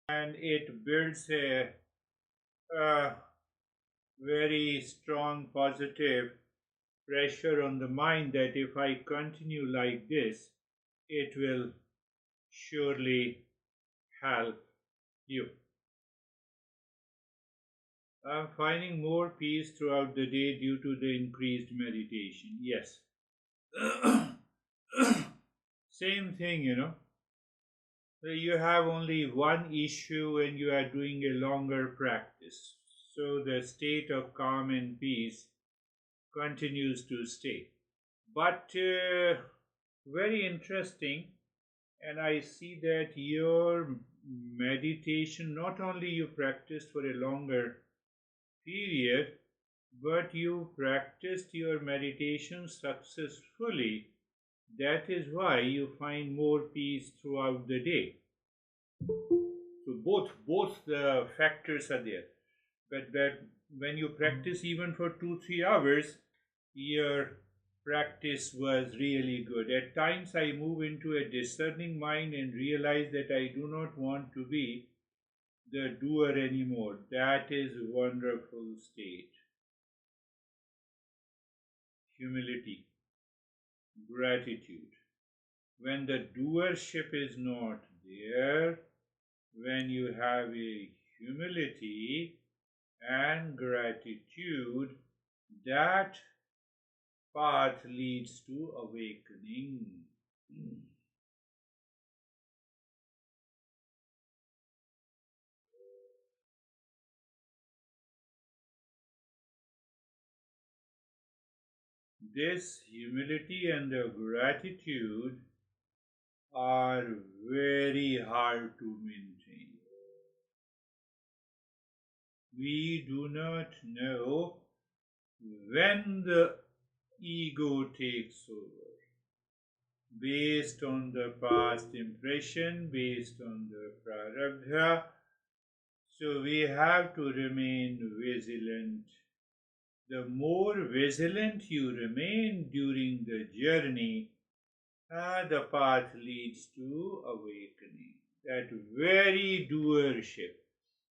and it builds a very strong positive pressure on the mind that if I continue like this, it will surely help you. I'm finding more peace throughout the day due to the increased meditation. Yes. Same thing. So you have only one issue when you are doing a longer practice. So the state of calm and peace continues to stay. But very interesting, and I see that your meditation, not only you practiced for a longer period, but you practiced your meditation successfully. That is why you find more peace throughout the day. So both the factors are there. But when you practice even for 2-3 hours, your practice was really good. At times I move into a discerning mind and realize that I do not want to be the doer anymore. That is a wonderful state. Humility, gratitude. When the doership is not there, when you have a humility and gratitude, that path leads to awakening. This humility and the gratitude are very hard to maintain. We do not know when the ego takes over, based on the past impression, based on the prarabdha. So we have to remain vigilant. The more vigilant you remain during the journey, the path leads to awakening. That very doership.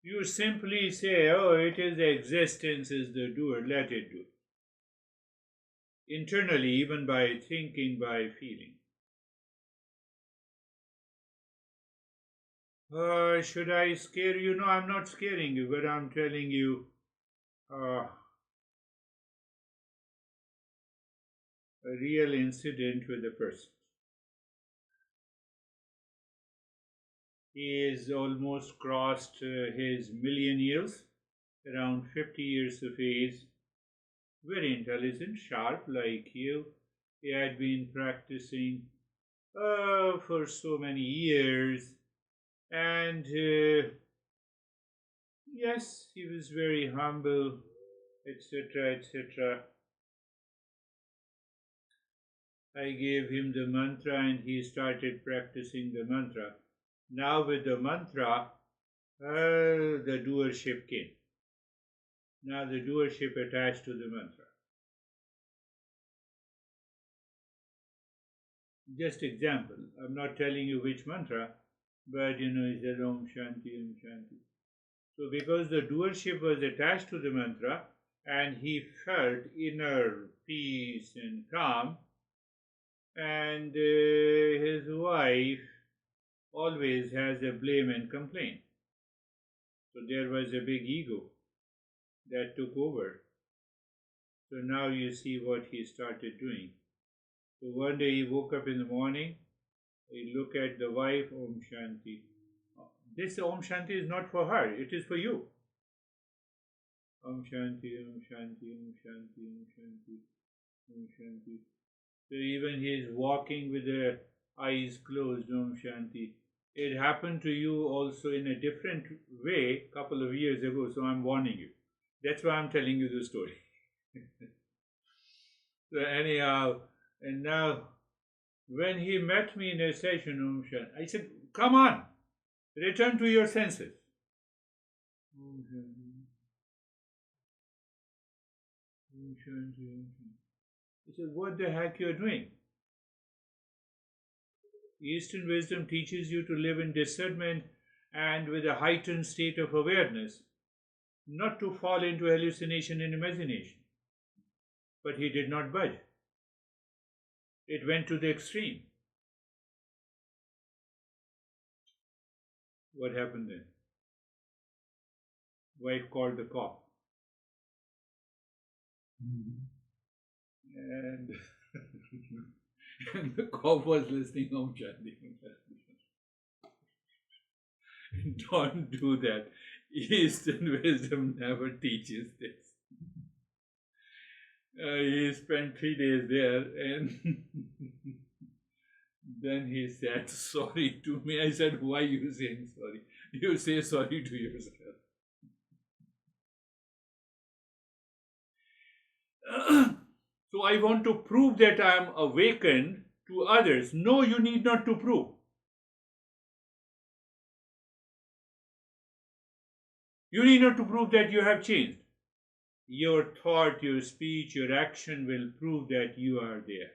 You simply say, oh, it is the existence is the doer, let it do. Internally, even by thinking, by feeling. Should I scare you? No, I'm not scaring you, but I'm telling you a real incident with a person. He is almost crossed his MIllennials, around 50 years of age, very intelligent, sharp like you. He had been practicing for so many years, and yes, he was very humble, etc., etc. I gave him the mantra and he started practicing the mantra. Now, with the mantra, the doership came. Now, the doership attached to the mantra. Just example, I'm not telling you which mantra, but he said Om Shanti, Om Shanti. So, because the doership was attached to the mantra and he felt inner peace and calm, and his wife always has a blame and complaint. So, there was a big ego that took over. So, now you see what he started doing. So, one day he woke up in the morning, he looked at the wife, Om Shanti. This Om Shanti is not for her, it is for you. Om Shanti, Om Shanti, Om Shanti, Om Shanti, Om Shanti. So even he is walking with the eyes closed, Om Shanti. It happened to you also in a different way a couple of years ago, so I'm warning you. That's why I'm telling you the story. So anyhow, and now when he met me in a session, Om Shanti, I said, come on, return to your senses. Om Shanti. Om Shanti, Om Shanti. He said, what the heck you're doing? Eastern wisdom teaches you to live in discernment and with a heightened state of awareness, not to fall into hallucination and imagination. But he did not budge. It went to the extreme. What happened then? Wife called the cop. And, and the cop was listening. Om Shanti, Om Shanti. Don't do that. Eastern wisdom never teaches this. He spent 3 days there, and then he said sorry to me. I said, why are you saying sorry? You say sorry to yourself. So I want to prove that I am awakened to others. No, you need not to prove. You need not to prove that you have changed. Your thought, your speech, your action will prove that you are there.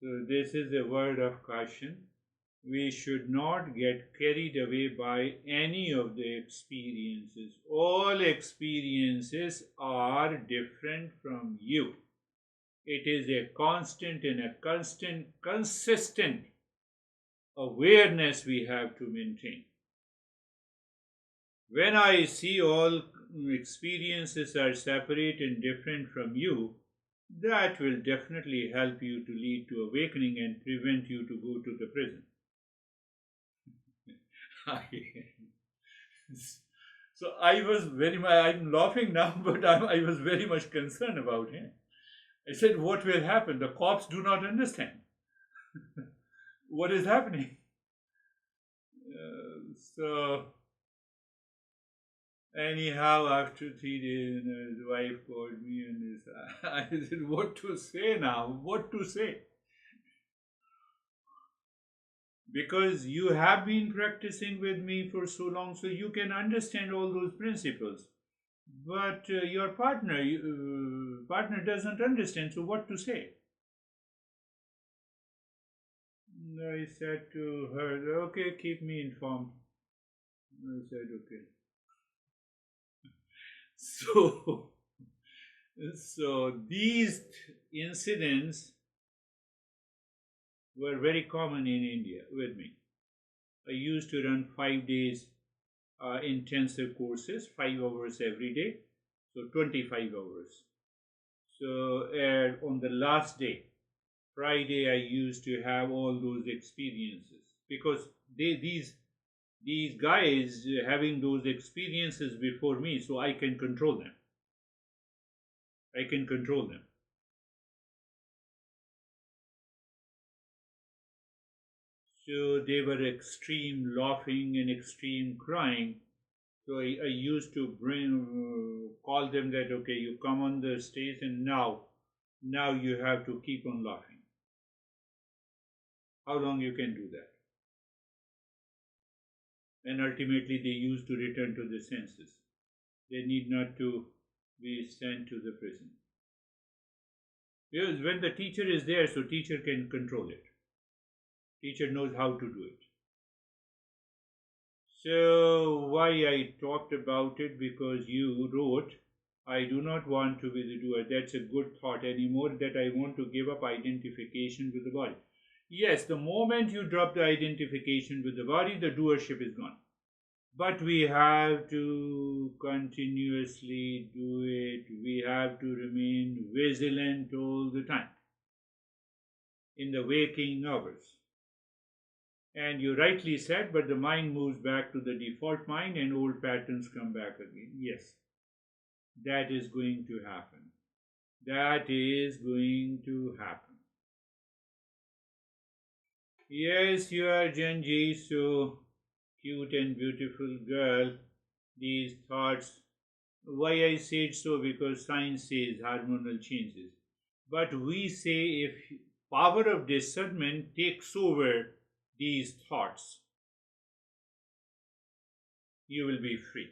So this is a word of caution. We should not get carried away by any of the experiences. All experiences are different from you. It is a constant and a consistent awareness we have to maintain. When I see all experiences are separate and different from you, that will definitely help you to lead to awakening and prevent you to go to the prison. So I was very much, I'm laughing now, but I was very much concerned about him. I said, what will happen? The cops do not understand. What is happening? So, anyhow, after 3 days, his wife called me and I said, what to say now? What to say? Because you have been practicing with me for so long, so you can understand all those principles. But your partner doesn't understand, so what to say? I said to her, okay, keep me informed. I said, okay. So these incidents were very common in India with me. I used to run 5 days intensive courses, 5 hours every day, so 25 hours. So on the last day, Friday, I used to have all those experiences because these guys having those experiences before me, so I can control them. I can control them. So they were extreme laughing and extreme crying. So I used to call them that, okay, you come on the stage and now you have to keep on laughing. How long you can do that? And ultimately they used to return to the senses. They need not to be sent to the prison. Because when the teacher is there, so teacher can control it. Teacher knows how to do it. So why I talked about it, because you wrote, I do not want to be the doer. That's a good thought anymore, that I want to give up identification with the body. Yes, the moment you drop the identification with the body, the doership is gone. But we have to continuously do it. We have to remain vigilant all the time in the waking hours. And you rightly said, but the mind moves back to the default mind and old patterns come back again. Yes, that is going to happen. That is going to happen. Yes, you are Janji, so cute and beautiful girl. These thoughts. Why I say it so? Because science says hormonal changes. But we say if power of discernment takes over these thoughts, you will be free.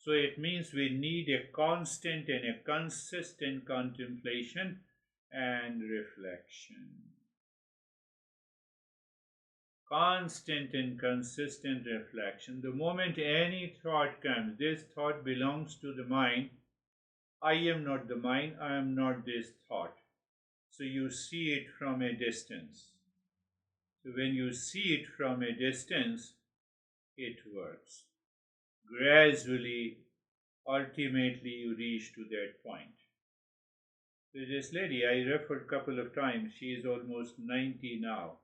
So it means we need a constant and a consistent contemplation and reflection. Constant and consistent reflection. The moment any thought comes, this thought belongs to the mind. I am not the mind, I am not this thought. So you see it from a distance. So when you see it from a distance, it works. Gradually, ultimately, you reach to that point. So this lady I referred a couple of times, she is almost 90 now.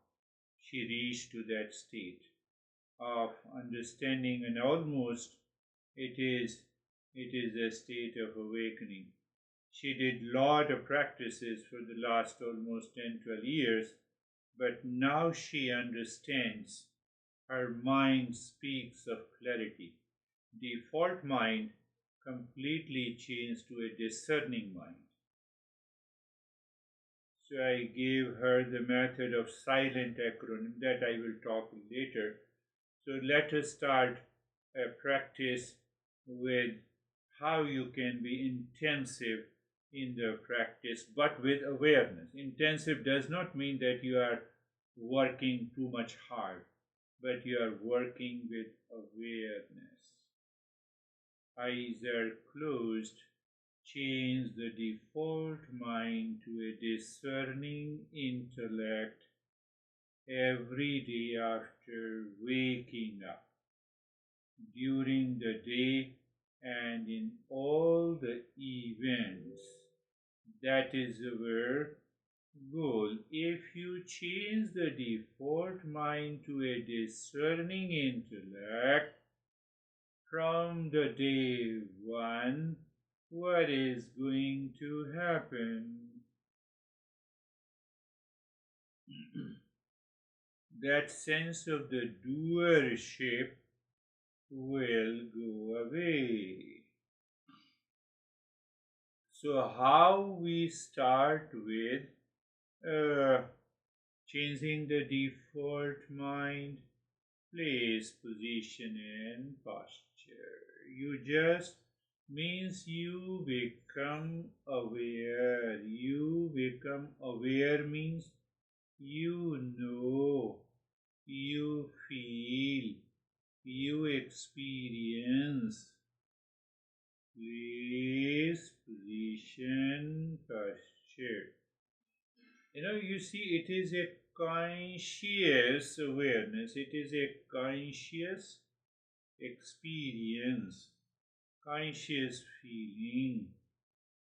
She reached to that state of understanding, and almost it is a state of awakening. She did lot of practices for the last almost 10-12 years, but now she understands. Her mind speaks of clarity. Default mind completely changed to a discerning mind. So I gave her the method of silent acronym that I will talk later. So let us start a practice with how you can be intensive in the practice, but with awareness. Intensive does not mean that you are working too much hard, but you are working with awareness. Eyes are closed. Change the default mind to a discerning intellect every day after waking up, during the day, and in all the events. That is our goal. If you change the default mind to a discerning intellect from the day one, what is going to happen? That sense of the doership will go away. So how we start with changing the default mind, place, position and posture. You just means you become aware. You become aware means you know, you feel, you experience. Place, position, posture. You see, it is a conscious awareness, it is a conscious experience, conscious feeling.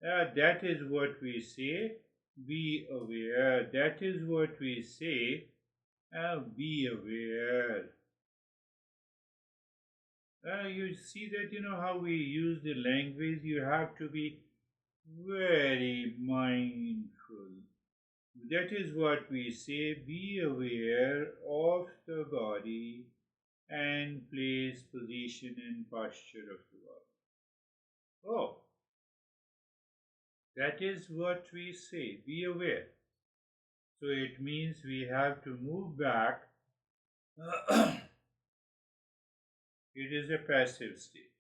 That is what we say, be aware. That is what we say, be aware. You see that, how we use the language, you have to be very mindful. That is what we say, be aware of the body and place, position and posture of the body. Oh, that is what we say, be aware. So it means we have to move back. It is a passive state.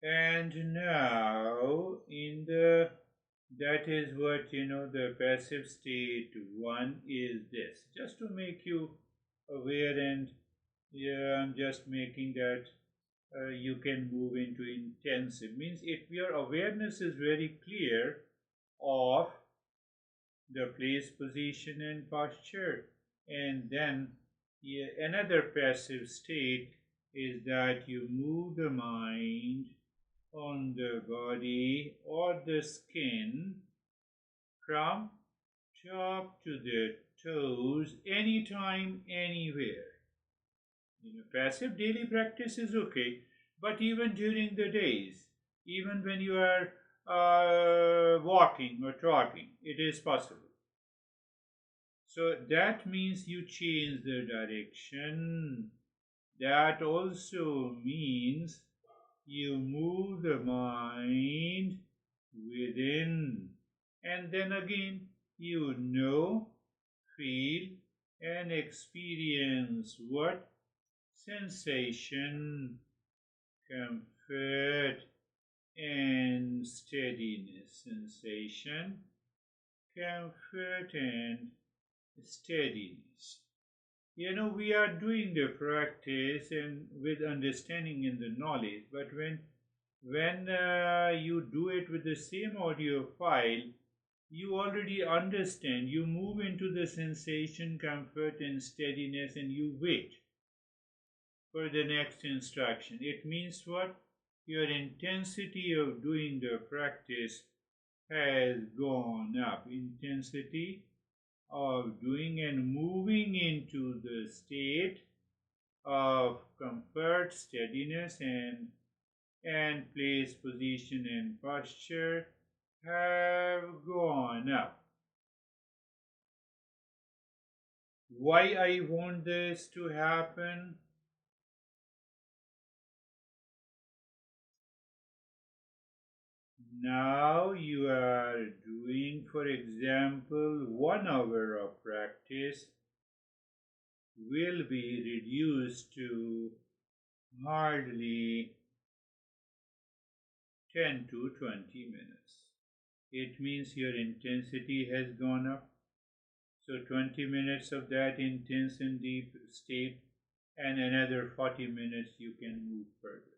And now that is what the passive state one is this. Just to make you aware, and I'm just making that you can move into intensive. Means if your awareness is very clear of the place, position and posture, and then another passive state is that you move the mind on the body or the skin from top to the toes, anytime, anywhere. Passive daily practice is okay, but even during the days, even when you are walking or talking, it is possible. So that means you change the direction. That also means you move the mind within, and then again you know, feel and experience what? Sensation comfort and steadiness. Sensation, comfort and steadiness. We are doing the practice and with understanding and the knowledge, but when you do it with the same audio file, you already understand. You move into the sensation, comfort, and steadiness, and you wait for the next instruction. It means what? Your intensity of doing the practice has gone up. Intensity of doing and moving into the state of comfort, steadiness, and place, position, and posture have gone up. Why I want this to happen? Now you are doing, for example, 1 hour of practice will be reduced to hardly 10 to 20 minutes. It means your intensity has gone up. So 20 minutes of that intense and deep state, and another 40 minutes you can move further.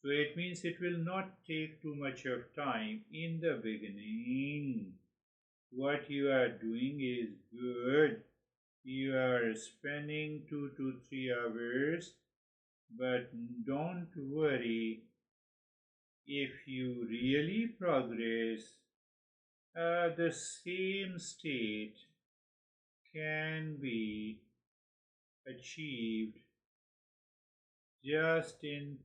So it means it will not take too much of time in the beginning. What you are doing is good. You are spending 2 to 3 hours, but don't worry. If you really progress, the same state can be achieved just in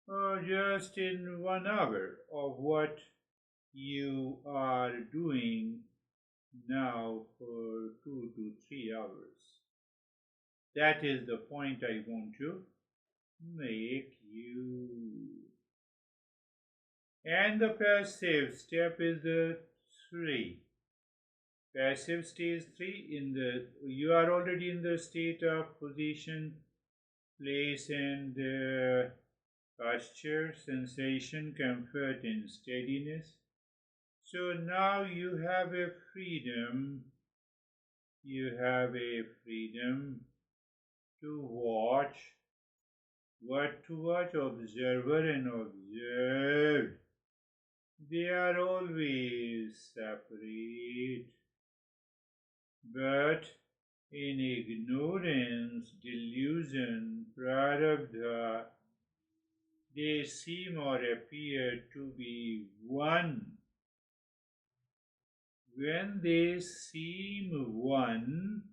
1 hour of what you are doing now for 2 to 3 hours. That is the point I want to make you. And the passive step is the 3. Passive stage 3, you are already in the state of position, place, and posture, sensation, comfort, and steadiness. So now you have a freedom. You have a freedom to watch. What to watch? Observer and observed. They are always separate. But in ignorance, delusion, prarabdha, they seem or appear to be one. When they seem one,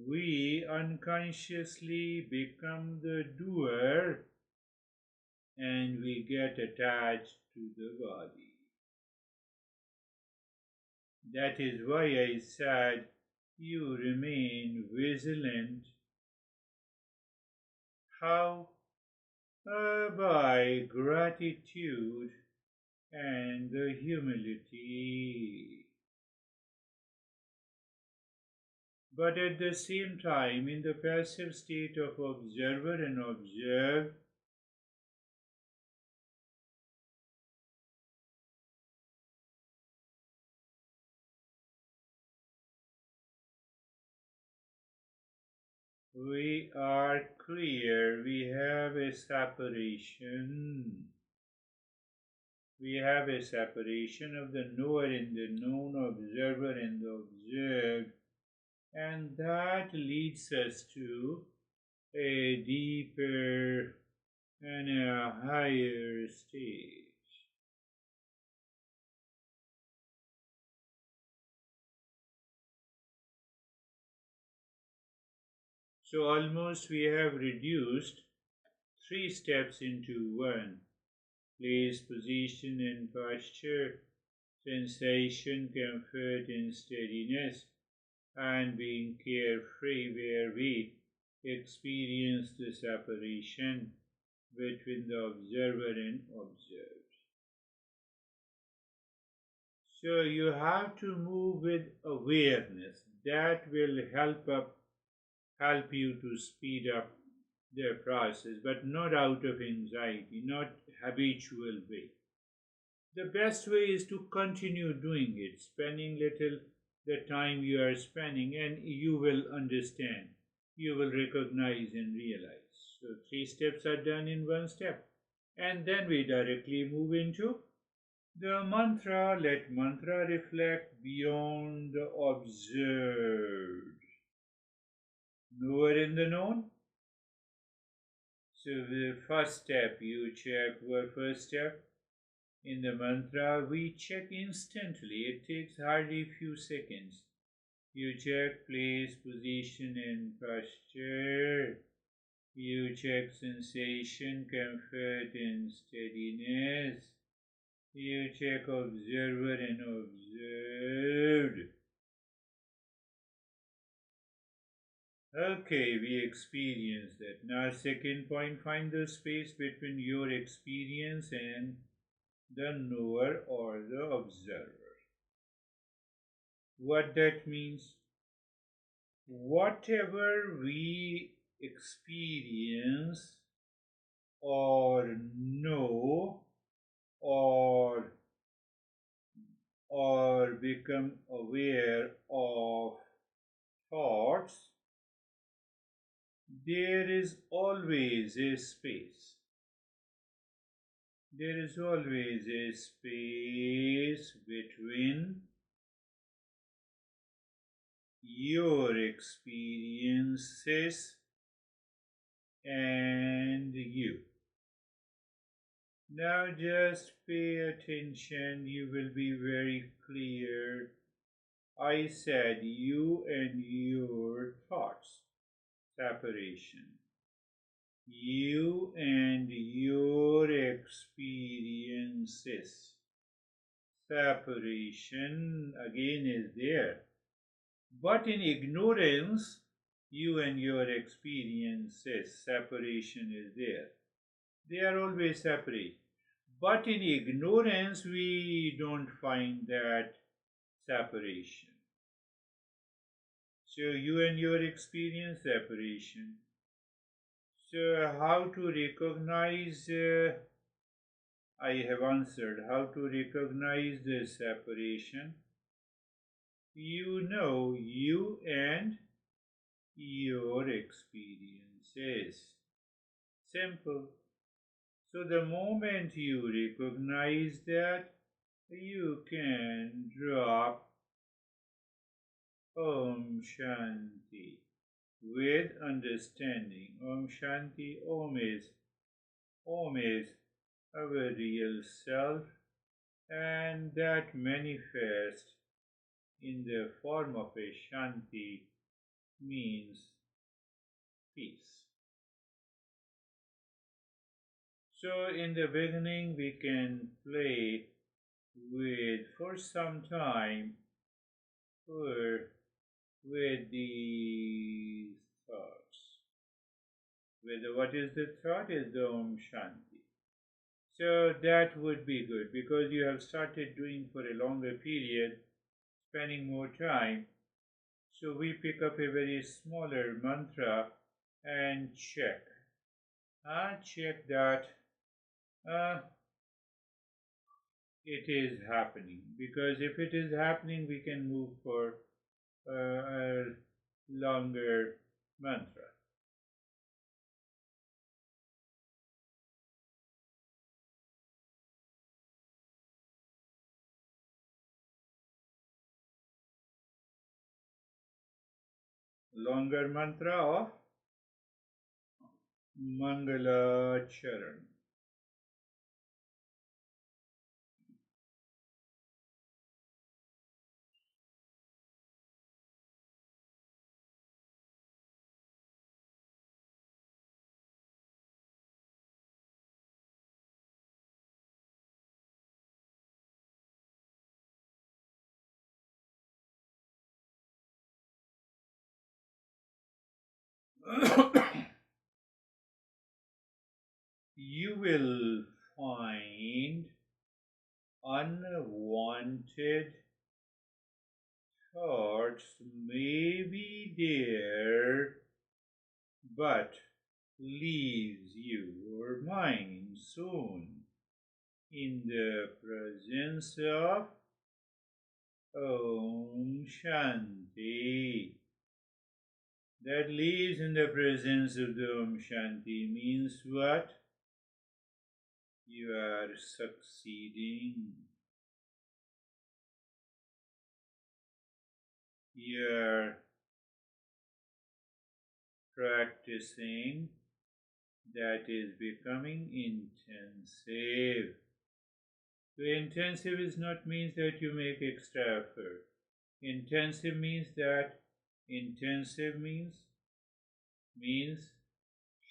we unconsciously become the doer and we get attached to the body. That is why I said you remain vigilant. How? By gratitude and the humility. But at the same time, in the passive state of observer and observed, we are clear, we have a separation. We have a separation of the knower and the known, observer and the observed, and that leads us to a deeper and a higher stage. So almost we have reduced 3 steps into 1. Place, position and posture, sensation, comfort and steadiness, and being carefree where we experience the separation between the observer and observed. So you have to move with awareness. That will help you to speed up their process, but not out of anxiety, not habitual way. The best way is to continue doing it, spending little the time you are spending, and you will understand. You will recognize and realize. So, three steps are done in one step. And then we directly move into the mantra. Let mantra reflect beyond the observed. Knower in the known. So, the first step, you check what first step. In the mantra, we check instantly. It takes hardly a few seconds. You check place, position, and posture. You check sensation, comfort, and steadiness. You check observer and observed. Okay, we experience that. Now, second point, find the space between your experience and the knower or the observer. What that means? Whatever we experience or know or become aware of thoughts, there is always a space. There is always a space between your experiences and you. Now just pay attention, you will be very clear. I said you and your thoughts, separation. You and your experiences, separation again is there. But in ignorance, you and your experiences, separation is there. They are always separate. But in ignorance, we don't find that separation. So you and your experience, separation. So how to recognize, I have answered, how to recognize the separation. You know you and your experiences. Simple. So the moment you recognize that, you can drop Om Shanti with understanding. Om Shanti, Om is our real self, and that manifests in the form of a Shanti means peace. So in the beginning we can play with for some time with these thoughts. With what is the thought is the Om Shanti. So that would be good because you have started doing for a longer period, spending more time. So we pick up a very smaller mantra and check. Check that it is happening. Because if it is happening, we can move for a longer mantra. Longer mantra of Mangala Charan. You will find unwanted thoughts may be there, but leaves your mind soon in the presence of Om Shanti. That leaves in the presence of the Om Shanti means what? You are succeeding. You are practicing, that is becoming intensive. So intensive is not means that you make extra effort. Intensive means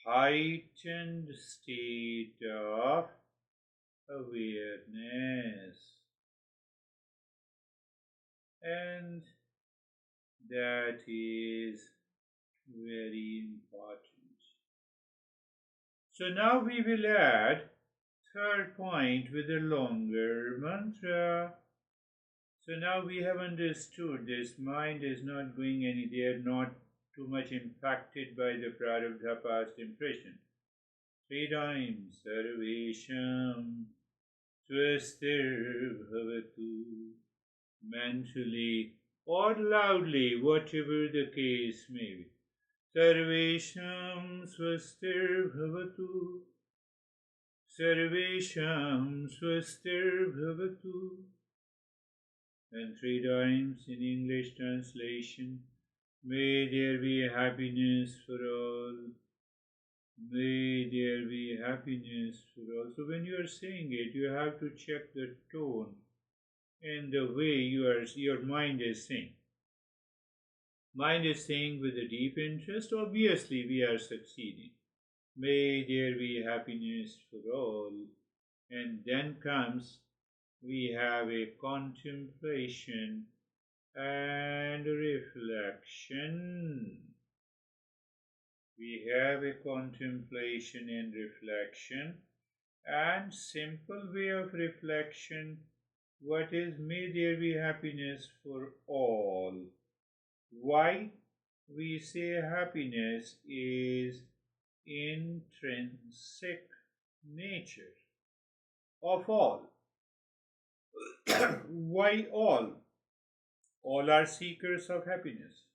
heightened state of awareness, and that is very important. So now we will add third point with a longer mantra. So now we have understood this mind is not going they are not too much impacted by the prarabdha past impression. 3 times Sarvesham Swastir Bhavatu, mentally or loudly, whatever the case may be. Sarvesham Swastir Bhavatu, Sarvesham Swastir Bhavatu. And 3 times in English translation, may there be happiness for all. May there be happiness for all. So when you are saying it, you have to check the tone and the way your mind is saying. Mind is saying with a deep interest, obviously we are succeeding. May there be happiness for all. And then comes, we have a contemplation and reflection. We have a contemplation and reflection, and simple way of reflection. What is, may there be happiness for all? Why? We say happiness is intrinsic nature of all. Why all? All are seekers of happiness.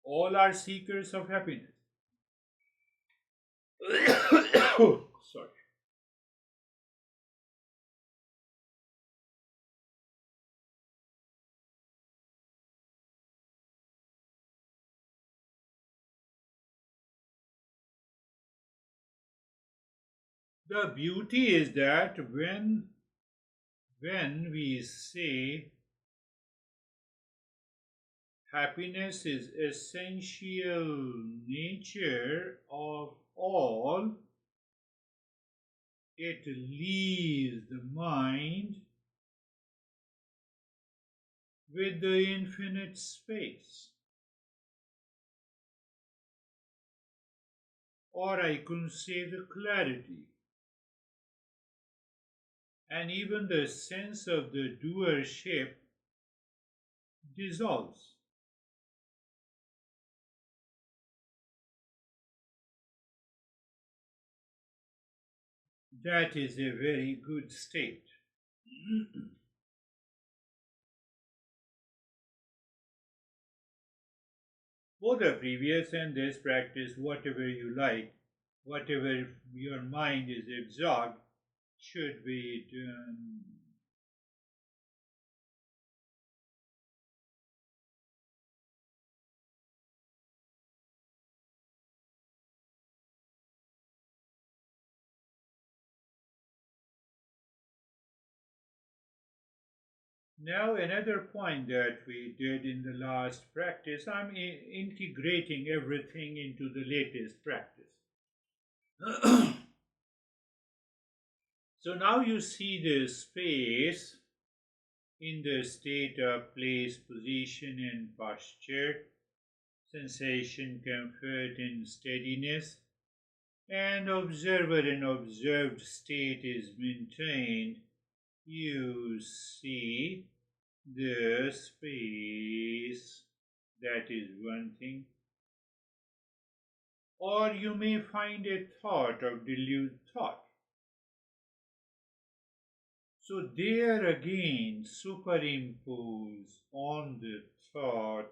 All are seekers of happiness. Sorry. The beauty is that when we say happiness is essential nature of all, it leaves the mind with the infinite space. Or I could say the clarity. And even the sense of the doership dissolves. That is a very good state. Both the previous and this practice, whatever you like, whatever your mind is absorbed, should be done. Now another point that we did in the last practice, I'm integrating everything into the latest practice. So now you see the space in the state of place, position and posture, sensation, comfort and steadiness, and observer and observed state is maintained. You see the space. That is one thing. Or you may find a thought of delude thought. So there again, superimpose on the thought,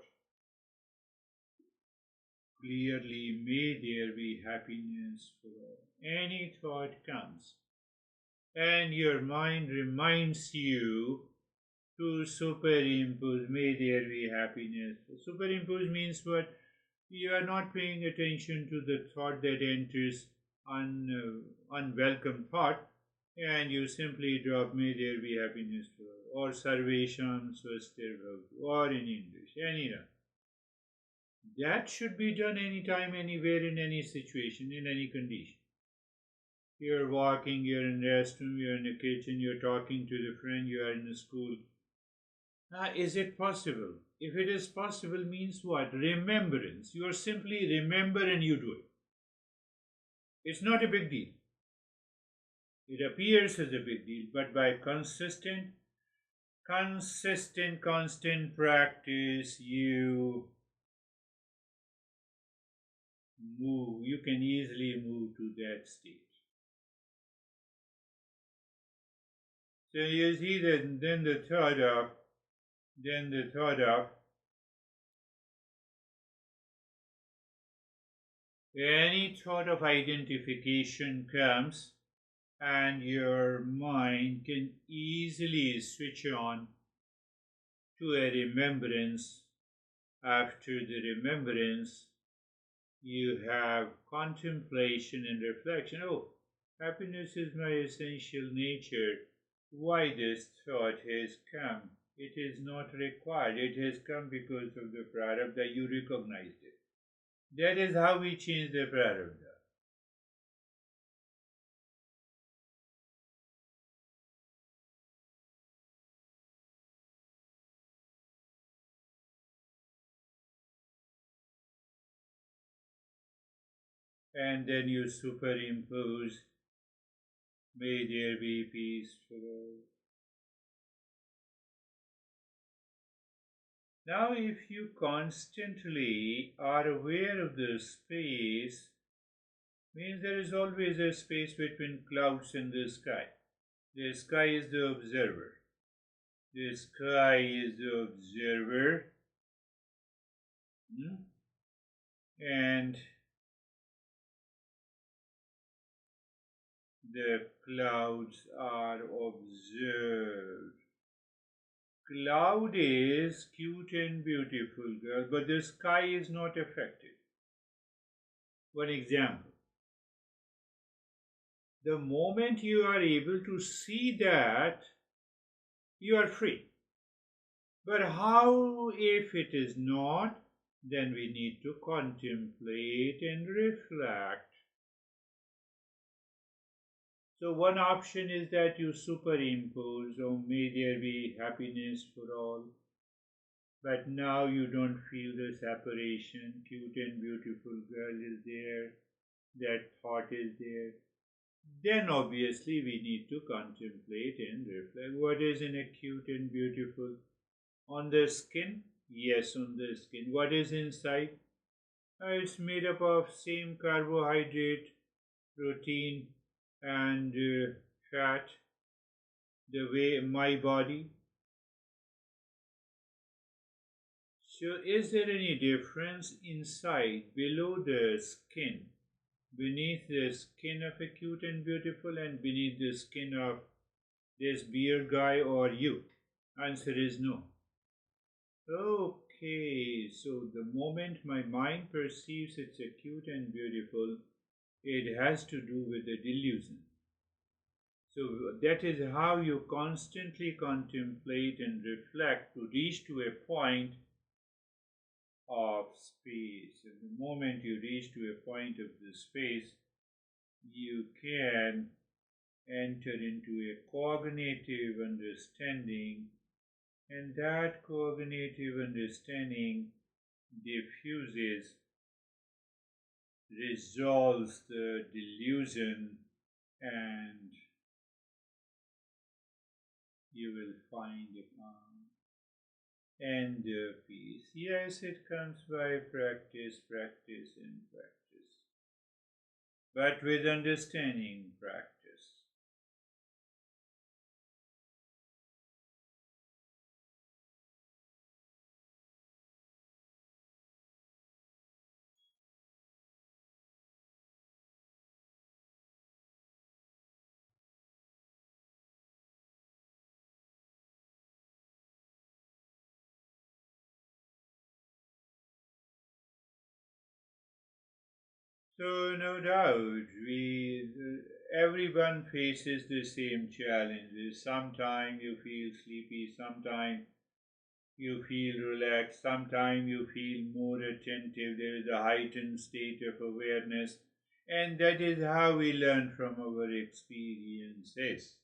clearly, may there be happiness for all. Any thought comes, and your mind reminds you to superimpose, may there be happiness. Superimpose means what? You are not paying attention to the thought that enters, unwelcome thought, and you simply drop, may there be happiness for all, or Sarvesham Swastir Bhavatu, or in English, any. That should be done anytime, anywhere, in any situation, in any condition. You're walking, you're in the restroom, you're in the kitchen, you're talking to the friend, you are in the school. Is it possible? If it is possible, means what? Remembrance. You are simply remember and you do it. It's not a big deal. It appears as a big deal, but by constant practice, you move. You can easily move to that state. So you see that then the thought of any thought of identification comes, and your mind can easily switch on to a remembrance. After the remembrance, you have contemplation and reflection. Oh, happiness is my essential nature. Why this thought has come? It is not required. It has come because of the prarabdha. You recognized it. That is how we change the prarabdha. And then you superimpose, may there be peace for all. Now, if you constantly are aware of the space, means there is always a space between clouds and the sky. The sky is the observer. The sky is the observer. And the clouds are observed. Cloud is cute and beautiful, girl, but the sky is not affected. One example. The moment you are able to see that, you are free. But how if it is not? Then we need to contemplate and reflect. So one option is that you superimpose, oh, may there be happiness for all. But now you don't feel the separation. Cute and beautiful girl is there. That thought is there. Then obviously we need to contemplate and reflect. What is in a cute and beautiful? On the skin? Yes, on the skin. What is inside? It's made up of same carbohydrate, protein, and fat, the way my body. So is there any difference inside, below the skin, beneath the skin of a cute and beautiful, and beneath the skin of this beer guy or you? Answer is no. Okay, so the moment my mind perceives it's a cute and beautiful, it has to do with the delusion. So that is how you constantly contemplate and reflect to reach to a point of space. And the moment you reach to a point of the space, you can enter into a cognitive understanding, and that cognitive understanding diffuses, resolves the delusion, and you will find a calm. and peace. Yes, it comes by practice, practice, and practice, but with understanding practice. So no doubt, everyone faces the same challenges. Sometimes you feel sleepy, sometimes you feel relaxed, sometimes you feel more attentive. There is a heightened state of awareness, and that is how we learn from our experiences.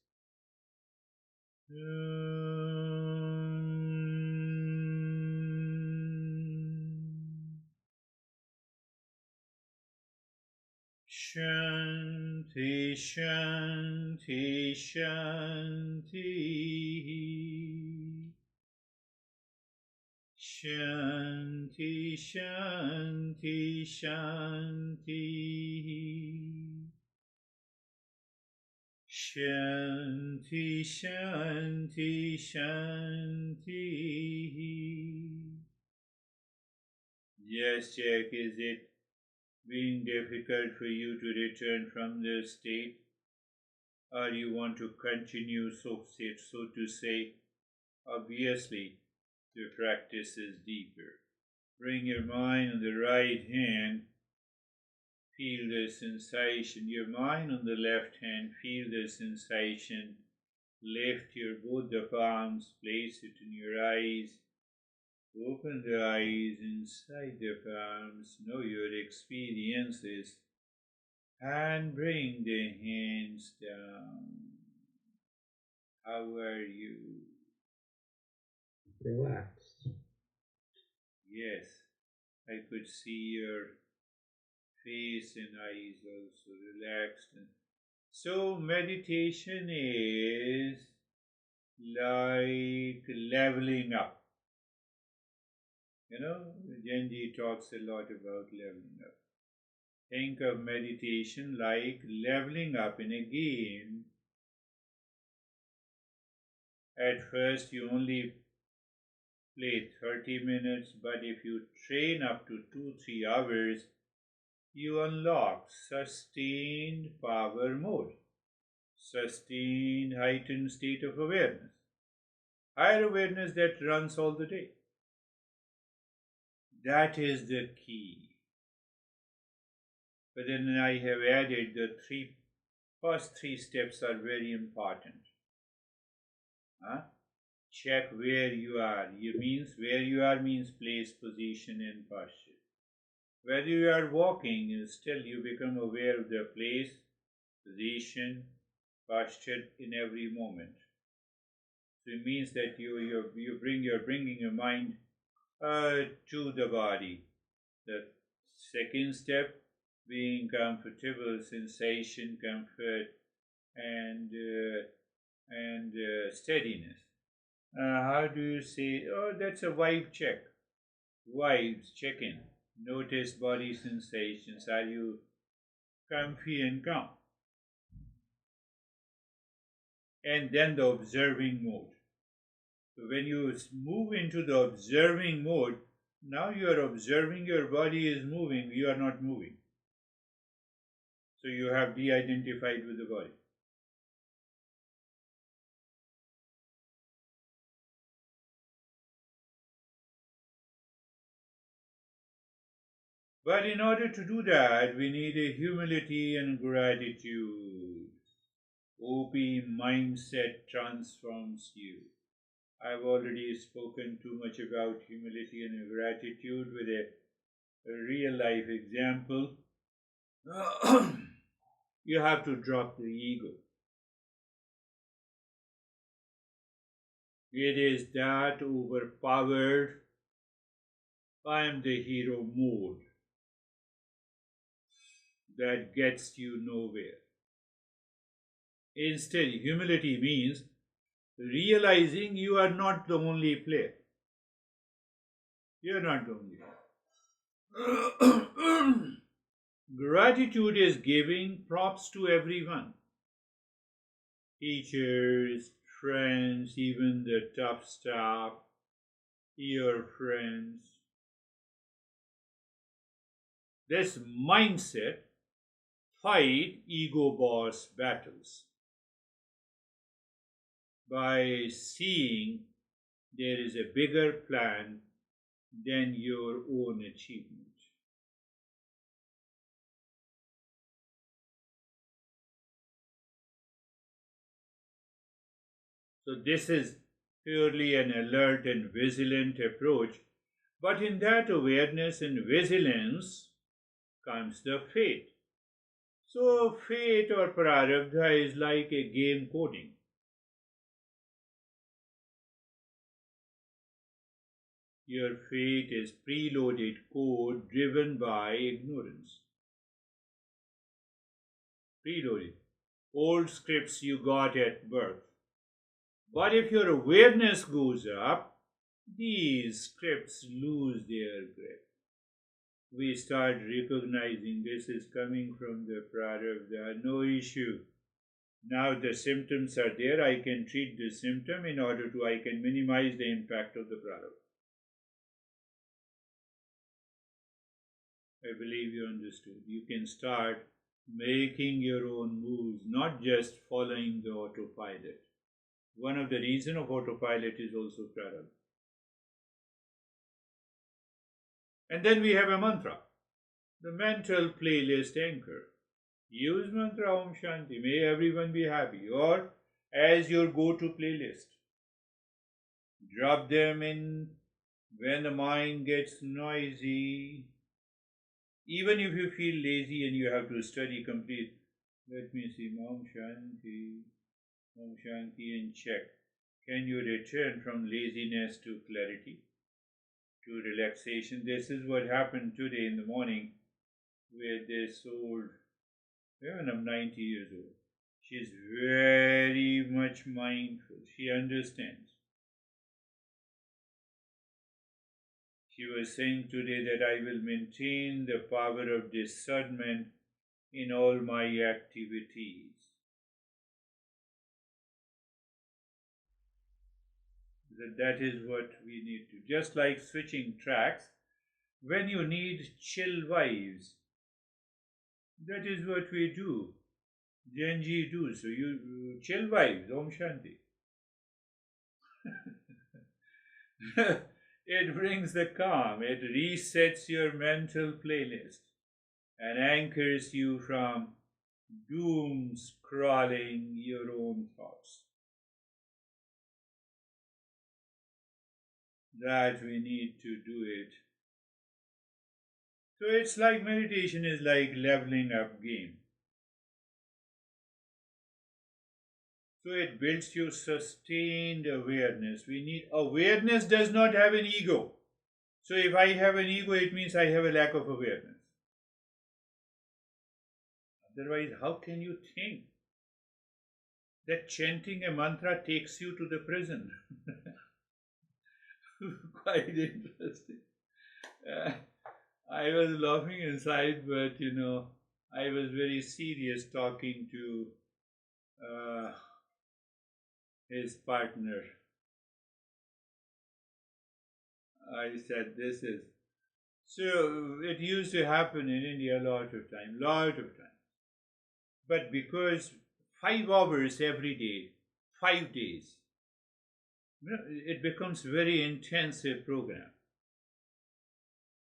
Shanti, Shanti, Shanti. Shanti, Shanti, Shanti. Shanti, Shanti, Shanti. Just check, is it being difficult for you to return from the state, or you want to continue, so to say? Obviously, the practice is deeper. Bring your mind on the right hand, feel the sensation. Your mind on the left hand, feel the sensation. Lift your both the palms, place it in your eyes. Open the eyes inside the palms, know your experiences, and bring the hands down. How are you? Relaxed. Yes, I could see your face and eyes also relaxed. So, meditation is like leveling up. Genji talks a lot about leveling up. Think of meditation like leveling up in a game. At first, you only play 30 minutes, but if you train up to 2-3 hours, you unlock sustained power mode, sustained heightened state of awareness, higher awareness that runs all the day. That is the key. But then I have added the first three steps are very important. Check where you are. Where you are means place, position, and posture. Whether you are walking, still you become aware of the place, position, posture in every moment. So it means that you're bringing your mind to the body. The second step being comfortable, sensation, comfort, and steadiness. How do you say? Oh, that's a vibe check. Vibes check in. Notice body sensations. Are you comfy and calm? And then the observing mode. So when you move into the observing mode, now you are observing your body is moving, you are not moving. So you have de identified with the body. But in order to do that, we need a humility and gratitude. OP mindset transforms you. I've already spoken too much about humility and gratitude with a real life example. You have to drop the ego. It is that overpowered, I am the hero mode that gets you nowhere. Instead, humility means realizing you are not the only player. You're not lonely. Gratitude is giving props to everyone, teachers, friends, even the tough staff, your friends. This mindset fight ego boss battles by seeing there is a bigger plan than your own achievement. So, this is purely an alert and vigilant approach, but in that awareness and vigilance comes the fate. So, fate or prarabdha is like a game coding. Your fate is preloaded code driven by ignorance. Preloaded. Old scripts you got at birth. But if your awareness goes up, these scripts lose their grip. We start recognizing this is coming from the prarabdha, no issue. Now the symptoms are there, I can treat the symptom in order to I can minimize the impact of the prarabdha. I believe you understood. You can start making your own moves, not just following the autopilot. One of the reasons of autopilot is also prarabdha. And then we have a mantra, the mental playlist anchor. Use mantra Om Shanti, may everyone be happy, or as your go-to playlist. Drop them in when the mind gets noisy. Even if you feel lazy and you have to study complete, let me see, Om Shanti, and check. Can you return from laziness to clarity, to relaxation? This is what happened today in the morning with this old woman of 90 years old. She's very much mindful. She understands. She was saying today that I will maintain the power of discernment in all my activities. That is what we need to. Just like switching tracks, when you need chill vibes, that is what we do. Genji do. So you chill vibes, Om Shanti. It brings the calm, it resets your mental playlist and anchors you from doom scrolling your own thoughts. That we need to do it. So it's like meditation is like leveling up game. So it builds your sustained awareness. We need awareness does not have an ego. So if I have an ego, it means I have a lack of awareness. Otherwise, how can you think that chanting a mantra takes you to the prison? Quite interesting. I was laughing inside, but I was very serious talking to his partner. I said, this is. So it used to happen in India a lot of time. But because 5 hours every day, 5 days, it becomes very intensive program.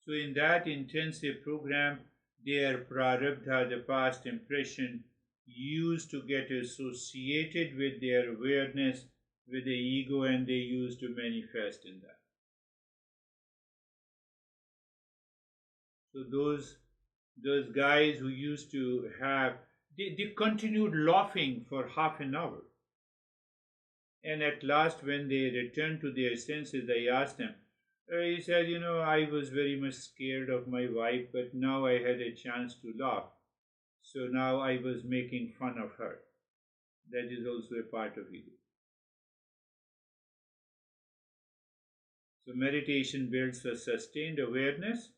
So in that intensive program, their prarabdha, the past impression, used to get associated with their awareness, with the ego, and they used to manifest in that. So those guys who used to have, they continued laughing for half an hour. And at last, when they returned to their senses, I asked them, he said, I was very much scared of my wife, but now I had a chance to laugh. So now I was making fun of her. That is also a part of ego. So, meditation builds a sustained awareness,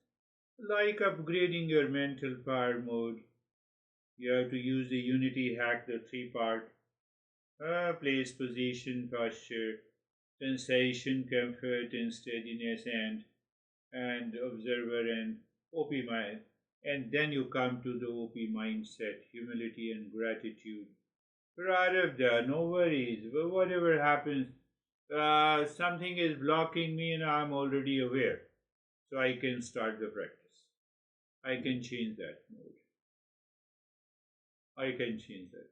like upgrading your mental power mode. You have to use the unity hack, the three part place, position, posture, sensation, comfort, and steadiness, and observer and OP mind. And then you come to the OP mindset, humility and gratitude. Prarabdha, no worries. Whatever happens, something is blocking me and I'm already aware. So I can start the practice. I can change that mode. I can change that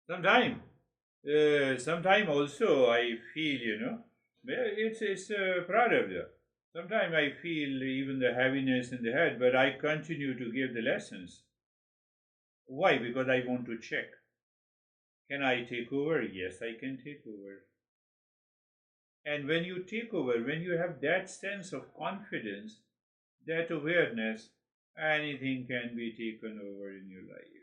mode. Sometime also I feel, it's prarabdha. Sometimes I feel even the heaviness in the head, but I continue to give the lessons. Why? Because I want to check. Can I take over? Yes, I can take over. And when you take over, when you have that sense of confidence, that awareness, anything can be taken over in your life.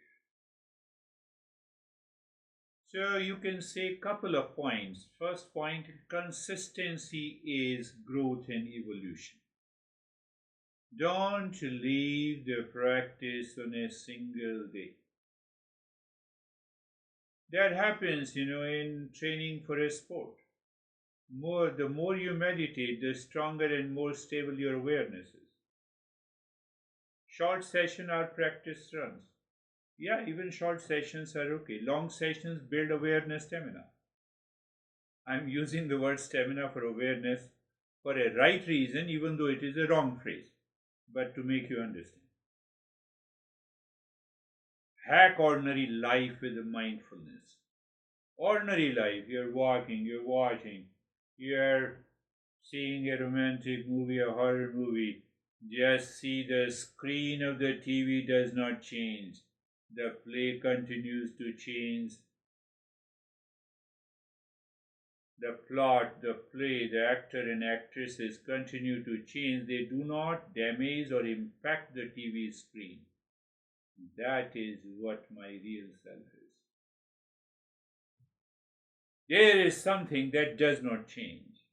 So you can say a couple of points. First point, consistency is growth and evolution. Don't leave the practice on a single day. That happens, in training for a sport. The more you meditate, the stronger and more stable your awareness is. Short sessions are practice runs. Yeah, even short sessions are okay. Long sessions build awareness stamina. I'm using the word stamina for awareness for a right reason, even though it is a wrong phrase, but to make you understand. Hack ordinary life with mindfulness. Ordinary life, you're walking, you're watching, you're seeing a romantic movie, a horror movie. Just see the screen of the TV does not change. The play continues to change. The plot, the play, the actor and actresses continue to change. They do not damage or impact the TV screen. That is what my real self is. There is something that does not change.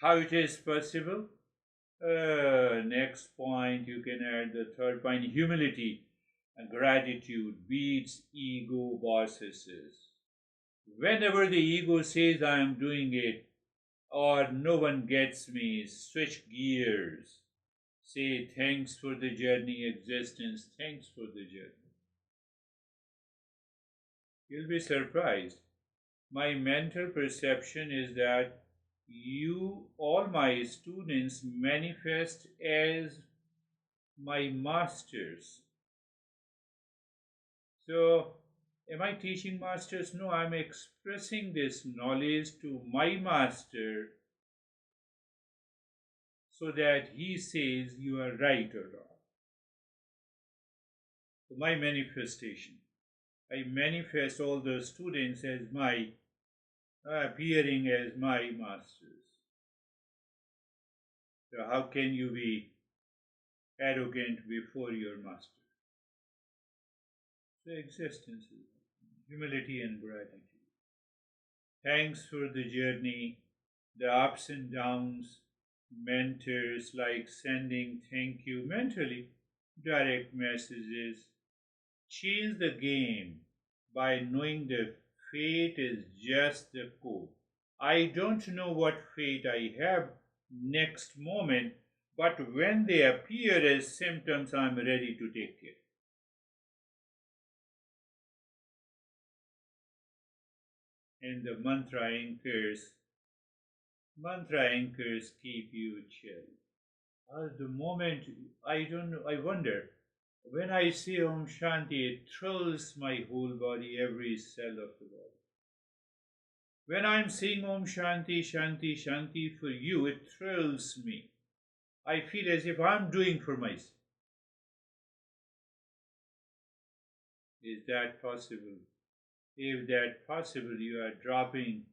How it is possible? Next point, you can add the third point, humility and gratitude beats ego bosses. Whenever the ego says I am doing it or no one gets me, switch gears. Say thanks for the journey, existence, thanks for the journey. You'll be surprised. My mental perception is that all my students manifest as my masters. So, am I teaching masters? No, I'm expressing this knowledge to my master so that he says you are right or wrong. So my manifestation. I manifest all the students as my appearing as my masters. So how can you be arrogant before your master? So existence is humility and gratitude. Thanks for the journey, the ups and downs, mentors like sending thank you mentally, direct messages. Change the game by knowing the fate is just the code. I don't know what fate I have next moment, but when they appear as symptoms, I'm ready to take care. And the mantra anchors keep you chill. The moment, I don't know, I wonder, when I say Om Shanti, it thrills my whole body, every cell of the body. When I'm saying Om Shanti, Shanti, Shanti for you, it thrills me. I feel as if I'm doing for myself. Is that possible? If that possible, you are dropping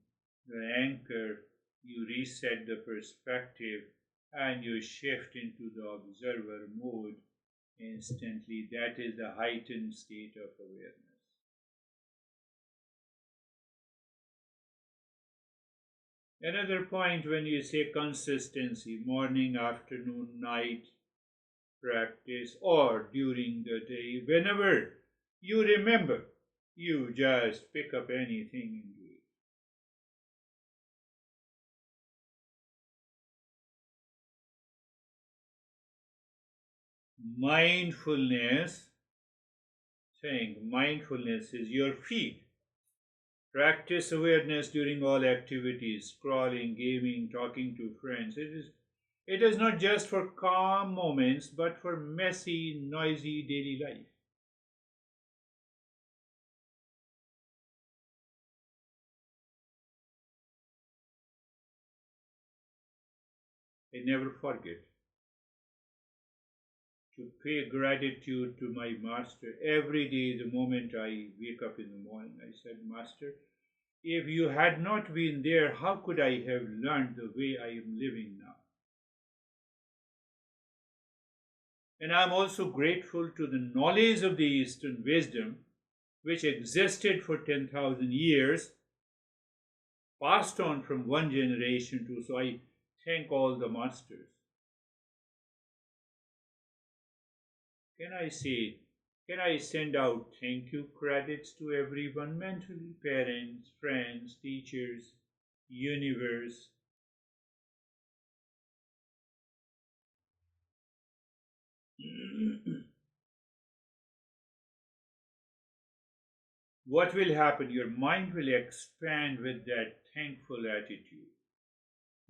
the anchor, you reset the perspective, and you shift into the observer mode instantly. That is the heightened state of awareness. Another point when you say consistency, morning, afternoon, night practice, or during the day, whenever you remember, you just pick up anything and do it. Mindfulness, saying mindfulness is your feet. Practice awareness during all activities, scrolling, gaming, talking to friends. It is not just for calm moments, but for messy, noisy daily life. I never forget to pay gratitude to my master every day the moment I wake up in the morning. I said, Master, if you had not been there, how could I have learned the way I am living now? And I am also grateful to the knowledge of the Eastern wisdom which existed for 10,000 years, passed on from one generation to, so I thank all the masters. Can I say, can I send out thank you credits to everyone mentally? Parents, friends, teachers, universe. What will happen? Your mind will expand with that thankful attitude.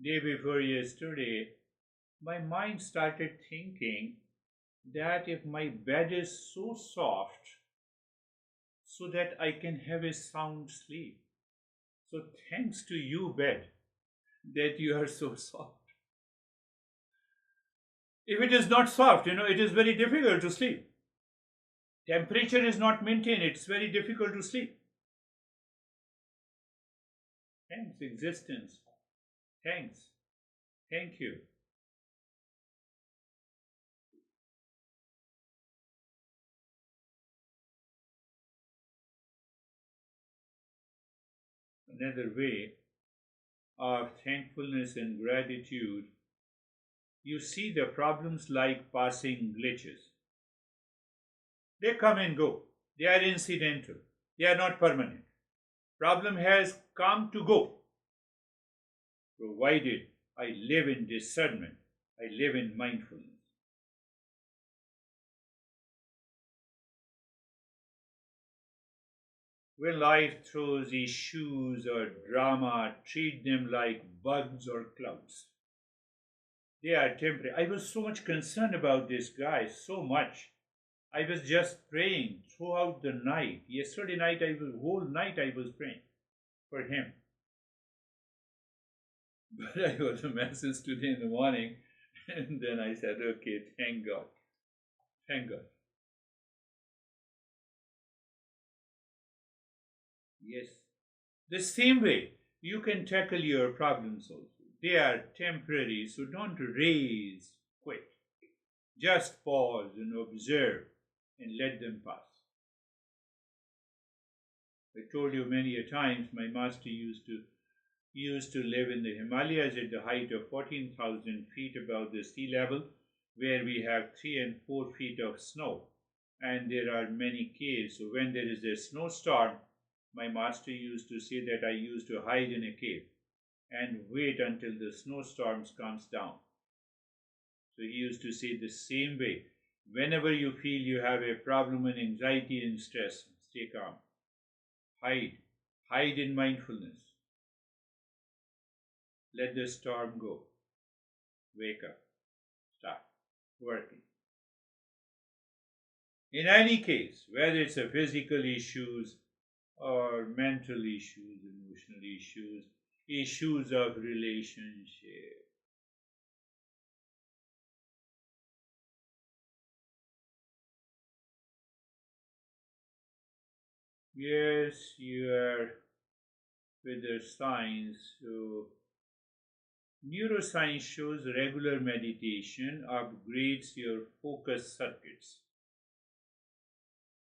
Day before yesterday, my mind started thinking that if my bed is so soft, so that I can have a sound sleep. So thanks to you, bed, that you are so soft. If it is not soft, it is very difficult to sleep. Temperature is not maintained, it's very difficult to sleep. Thanks, existence. Thanks. Thank you. Another way of thankfulness and gratitude, you see the problems like passing glitches. They come and go. They are incidental. They are not permanent. Problem has come to go, provided I live in discernment, I live in mindfulness. When life throws issues or drama, treat them like bugs or clouds. They are temporary. I was so much concerned about this guy, so much. I was just praying throughout the night. Yesterday night, whole night I was praying for him. But I got a message today in the morning, and then I said, okay, thank God. Thank God. Yes. The same way, you can tackle your problems also. They are temporary, so don't raise quick. Just pause and observe and let them pass. I told you many a times my master used to live in the Himalayas at the height of 14,000 feet above the sea level, where we have 3 and 4 feet of snow, and there are many caves. So when there is a snowstorm, my master used to say that I used to hide in a cave and wait until the snowstorms comes down. So he used to say the same way. Whenever you feel you have a problem and anxiety and stress, stay calm. Hide. Hide in mindfulness. Let the storm go. Wake up. Start working. In any case, whether it's a physical issues or mental issues, emotional issues, issues of relationship, yes, you are with the science. So, neuroscience shows regular meditation upgrades your focus circuits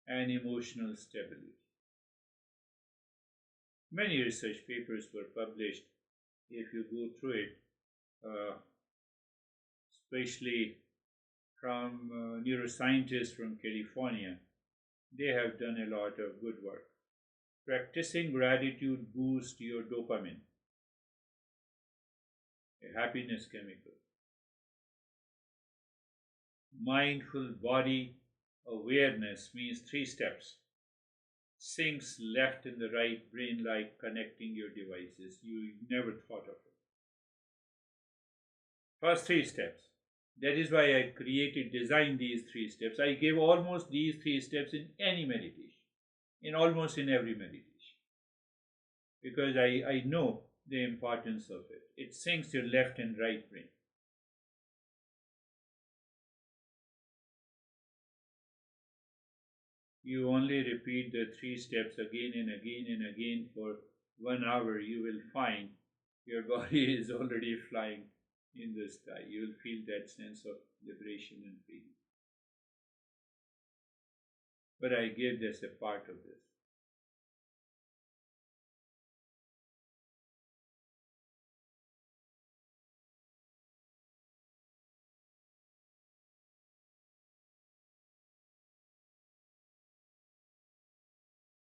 and emotional stability. Many research papers were published if you go through it, especially from neuroscientists from California. They have done a lot of good work. Practicing gratitude boosts your dopamine, a happiness chemical. Mindful body awareness means 3 steps. Syncs left and the right brain like connecting your devices. You never thought of it. First 3 steps. That is why I designed these 3 steps. I give almost these 3 steps in any meditation, almost in every meditation, because I know the importance of it. It syncs your left and right brain. You only repeat the 3 steps again and again and again for 1 hour, you will find your body is already flying in the sky. You will feel that sense of liberation and freedom. But I gave this a part of this.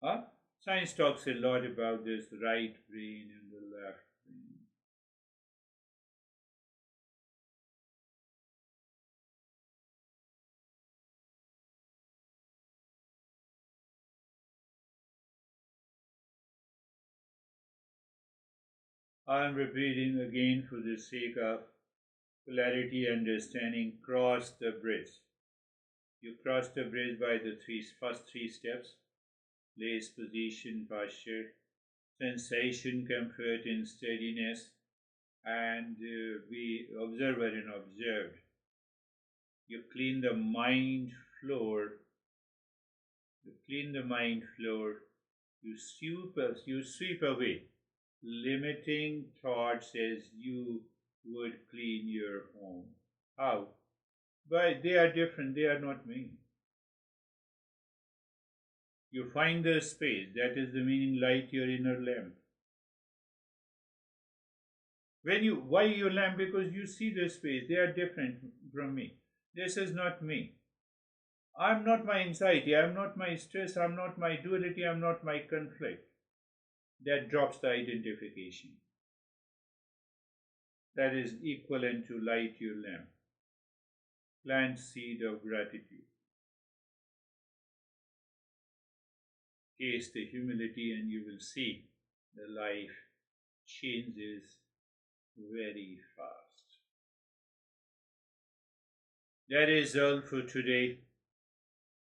Huh? Science talks a lot about this right brain and the left brain. I am repeating again for the sake of clarity, understanding. Cross the bridge. You cross the bridge by the first 3 steps: place, position, posture, sensation, comfort, and steadiness, and be observer and observed. You clean the mind floor. You clean the mind floor. You sweep away limiting thoughts as you would clean your home. How? But they are different, they are not me. You find the space, that is the meaning, light your inner lamp. Why your lamp? Because you see the space, they are different from me. This is not me. I'm not my anxiety, I'm not my stress, I'm not my duality, I'm not my conflict. That drops the identification. That is equivalent to light your lamp. Plant seed of gratitude. Taste the humility and you will see the life changes very fast. That is all for today.